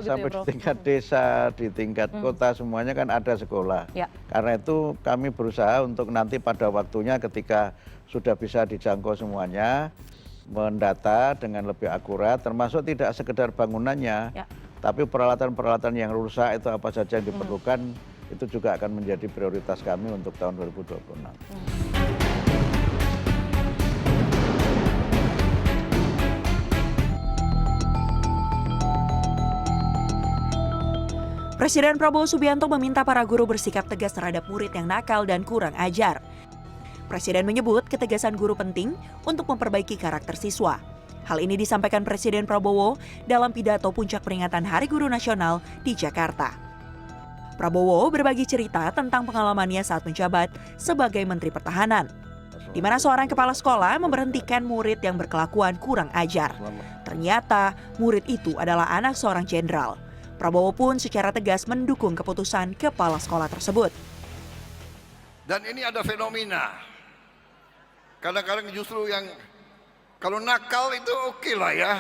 begitu sampai ya, di Prof? tingkat desa, di tingkat kota semuanya kan ada sekolah. Ya. Karena itu kami berusaha untuk nanti pada waktunya ketika sudah bisa dijangkau semuanya, mendata dengan lebih akurat, termasuk tidak sekedar bangunannya, Ya. tapi peralatan-peralatan yang rusak itu apa saja yang diperlukan, itu juga akan menjadi prioritas kami untuk tahun 2026. Presiden Prabowo Subianto meminta para guru bersikap tegas terhadap murid yang nakal dan kurang ajar. Presiden menyebut ketegasan guru penting untuk memperbaiki karakter siswa. Hal ini disampaikan Presiden Prabowo dalam pidato puncak peringatan Hari Guru Nasional di Jakarta. Prabowo berbagi cerita tentang pengalamannya saat menjabat sebagai Menteri Pertahanan, di mana seorang kepala sekolah memberhentikan murid yang berkelakuan kurang ajar. Ternyata murid itu adalah anak seorang jenderal. Prabowo pun secara tegas mendukung keputusan kepala sekolah tersebut. Dan ini ada fenomena. Kadang-kadang justru yang kalau nakal itu oke lah ya.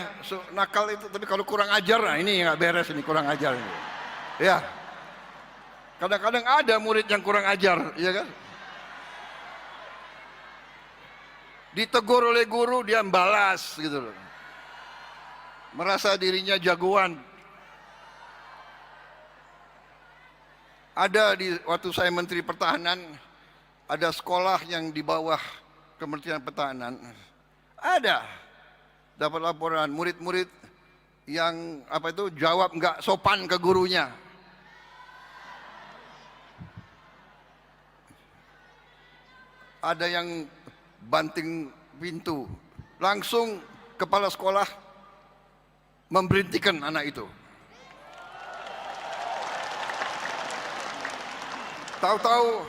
Nakal itu, tapi kalau kurang ajar, nah ini nggak beres, ini kurang ajar. Ya. Kadang-kadang ada murid yang kurang ajar, ya kan? Ditegur oleh guru, dia membalas gitu loh. Merasa dirinya jagoan. Ada di waktu saya Menteri Pertahanan, ada sekolah yang di bawah Kementerian Pertahanan. Ada dapat laporan murid-murid yang jawab nggak sopan ke gurunya. Ada yang banting pintu, langsung kepala sekolah memberhentikan anak itu. Tahu-tahu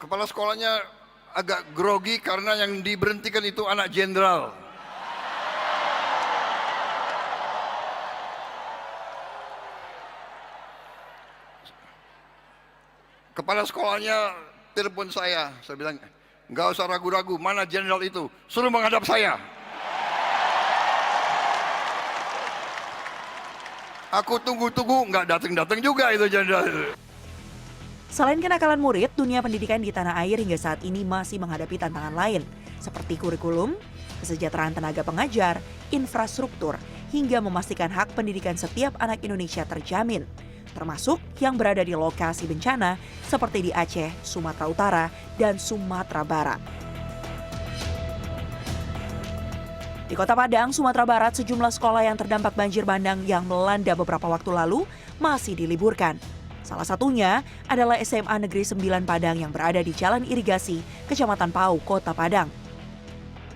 kepala sekolahnya agak grogi karena yang diberhentikan itu anak jenderal. Kepala sekolahnya telepon saya bilang, nggak usah ragu-ragu, mana jenderal itu, suruh menghadap saya. Aku tunggu-tunggu, nggak datang-datang juga itu jenderal. Selain kenakalan murid, dunia pendidikan di tanah air hingga saat ini masih menghadapi tantangan lain, seperti kurikulum, kesejahteraan tenaga pengajar, infrastruktur, hingga memastikan hak pendidikan setiap anak Indonesia terjamin, termasuk yang berada di lokasi bencana seperti di Aceh, Sumatera Utara, dan Sumatera Barat. Di Kota Padang, Sumatera Barat, sejumlah sekolah yang terdampak banjir bandang yang melanda beberapa waktu lalu masih diliburkan. Salah satunya adalah SMA Negeri 9 Padang yang berada di Jalan Irigasi, Kecamatan Pau, Kota Padang.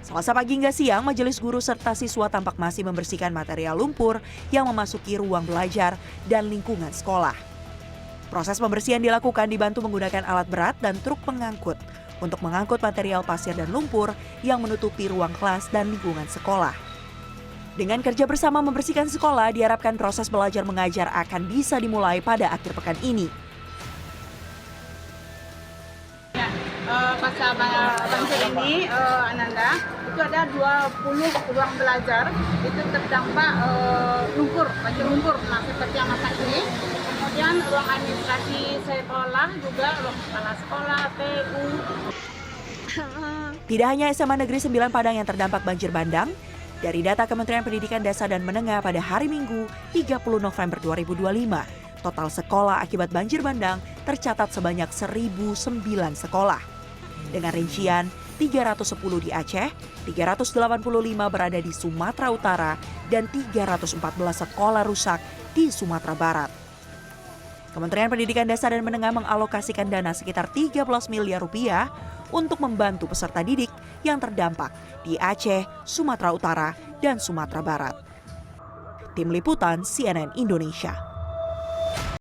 Selasa pagi hingga siang, majelis guru serta siswa tampak masih membersihkan material lumpur yang memasuki ruang belajar dan lingkungan sekolah. Proses pembersihan dilakukan dibantu menggunakan alat berat dan truk pengangkut untuk mengangkut material pasir dan lumpur yang menutupi ruang kelas dan lingkungan sekolah. Dengan kerja bersama membersihkan sekolah, diharapkan proses belajar mengajar akan bisa dimulai pada akhir pekan ini. Pasca banjir ini, Ananda, itu ada 20 ruang belajar itu terdampak lumpur, banjir lumpur, seperti yang masa ini. Kemudian ruang administrasi sekolah juga, ruang kepala sekolah, PU. Tidak hanya SMA Negeri 9 Padang yang terdampak banjir bandang, dari data Kementerian Pendidikan Dasar dan Menengah pada hari Minggu 30 November 2025, total sekolah akibat banjir bandang tercatat sebanyak 1.009 sekolah. Dengan rincian 310 di Aceh, 385 berada di Sumatera Utara, dan 314 sekolah rusak di Sumatera Barat. Kementerian Pendidikan Dasar dan Menengah mengalokasikan dana sekitar 13 miliar rupiah untuk membantu peserta didik yang terdampak di Aceh, Sumatera Utara, dan Sumatera Barat. Tim Liputan CNN Indonesia.